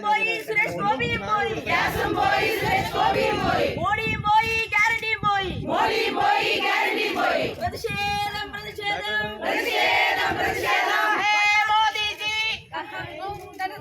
പോയി സുരേഷ് ഗോപിയും പോയി ഗ്യാസും പോയി സുരേഷ് ഗോപിയും പോയി മോഡിയും പോയി ഗ്യാരണ്ടിയും പോയി മോഡിയും പോയി ഗ്യാരണ്ടിയും പോയി പ്രതിഷേധം പ്രതിഷേധം പ്രതിഷേധം പ്രതിഷേധം ഹേ മോദി ജി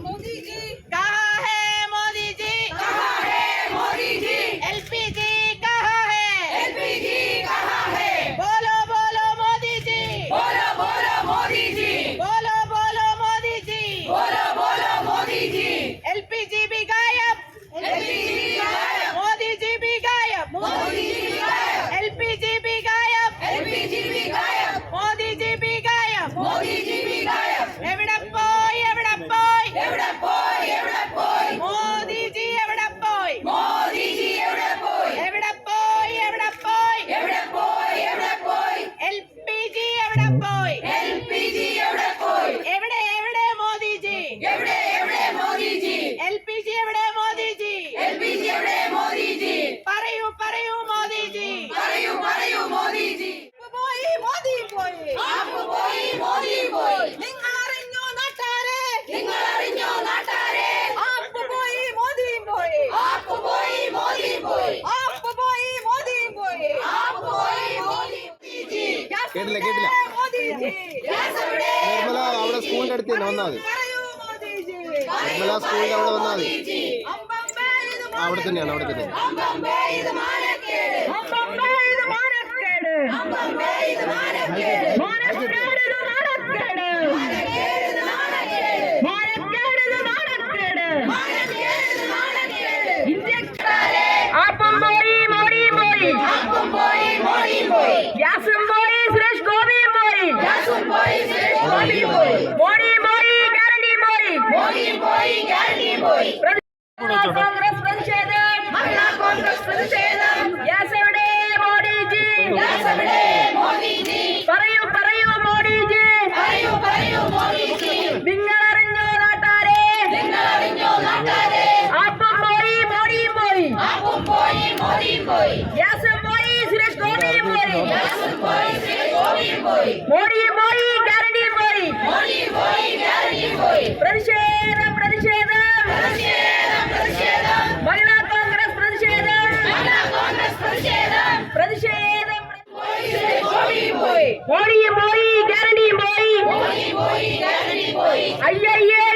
മോദി ജി കഹാ ഹേ മോദി ജി കഹാ ഹേ മോദി ജി എൽപीजी कहां है एलपीजी कहां है बोलो बोलो मोदी जी बोलो बोलो मोदी जी बोलो बोलो मोदी जी बोलो बोलो मोदी जी एलपीजी भी गायब एलपीजी भी गायब मोदी जी भी गायब मोदी जी भी गायब एलपीजी भी गायब एलपीजी भी गायब मोदी जी भी गायब मोदी जी भी गायब എവിടെ പോയി എവിടെ പോയി എവിടെ പോയി എവിടെ പോയി മോദി ജി എവിടെ പോയി മോദി ജി എവിടെ പോയി എവിടെ പോയി എവിടെ പോയി എവിടെ പോയി എവിടെ പോയി എൽപീജി എവിടെ പോയി എൽപീജി എവിടെ പോയി എവിടെ എവിടെ മോദി ജി എവിടെ എവിടെ മോദി ജി എൽപീജി എവിടെ മോദി ജി എൽപീജി എവിടെ മോദി ജി പറയൂ പറയൂ മോദി ജി പറയൂ പറയൂ മോദി ജി പോയി മോദി പോയി ആപ്പ് പോയി മോദി പോയി നിങ്ങൾ അറിഞ്ഞോ നാട്ടാരെ നിങ്ങൾ അറിഞ്ഞോ നാട്ടാരെ ആപ്പ് പോയി മോദി പോയി ആപ്പ് പോയി മോദി പോയി ആപ്പ് പോയി മോദി പോയി ആപ്പ് പോയി മോദി ജി കേട്ടില്ല കേട്ടില്ല മോദി ജി ഗ്യാസ് എവിടെ നിർമ്മല അവിടെ സ്കൂളിന്റെ അടുത്ത് തന്നെ വന്നാൽ മതി പറയൂ മോദി ജി നിർമ്മല സ്കൂളിന്റെ അവിടെ വന്നാൽ മതി അമ്പമ്പേ ഇത് അവിടെ തന്നെയാണ് അവിടെ തന്നെ അമ്പമ്പേ ഇത് മാനക്കേട് അമ്പമ്പേ ഇത് മാനക്കേട് അമ്പമ്പേ ഇത് മാനക്കേട് മാനക്കേട് ഇത് മാനക്കേട് മാനക്കേട് ഇത് മാനക്കേട് മാനക്കേട് ഇത് മാനക്കേട് മാനക്കേട് ഇത് മാനക്കേട് ഇന്ത്യക്കാരെ ആപ്പും പോയി മോഡിയും പോയി ആപ്പും പോയി മോഡിയും പോയി ഗ്യാസും പോയി സുരേഷ് ഗോപിയും പോയി ഗ്യാസും പോയി സുരേഷ് ഗോപിയും പോയി മോഡിയും പോയി ഗ്യാരണ്ടിയും പോയി മോഡിയും പോയി ഗ്യാരണ്ടിയും പോയി കോൺഗ്രസ് പ്രതിഷേധം മഹിളാ കോൺഗ്രസ് പ്രതിഷേധം ഗ്യാസ് എവിടെ മോഡി ജി ഗ്യാസ് എവിടെ മോദി ജി പറയൂ പറയൂ മോഡി ജി പറയൂ പറയൂ മോദി ജി നിങ്ങൾ അറിഞ്ഞോ നാട്ടാരെ നിങ്ങൾ അറിഞ്ഞോ നാട്ടാരെ ആപ്പും പോയി മോഡിയും പോയി ആപ്പും പോയി മോഡിയും പോയി ഗ്യാസും പോയി സുരേഷ് ഗോപിയും പോയി ഗ്യാസും പോയി സുരേഷ് ഗോപിയും പോയി മോഡിയും പോയി ഗ്യാരണ്ടിയും പോയി മോഡിയും പോയി ഗ്യാരണ്ടിയും പോയി പ്രതിഷേധം പ്രതിഷേധം പ്രതിഷേധം പ്രതിഷേധം മഹിളാ കോൺഗ്രസ് പ്രതിഷേധം മഹിളാ കോൺഗ്രസ് പ്രതിഷേധം പ്രതിഷേധം മോഡിയും പോയി ഗ്യാരണ്ടിയും പോയി മോഡിയും പോയി ഗ്യാരണ്ടിയും പോയി അയ്യയ്യേ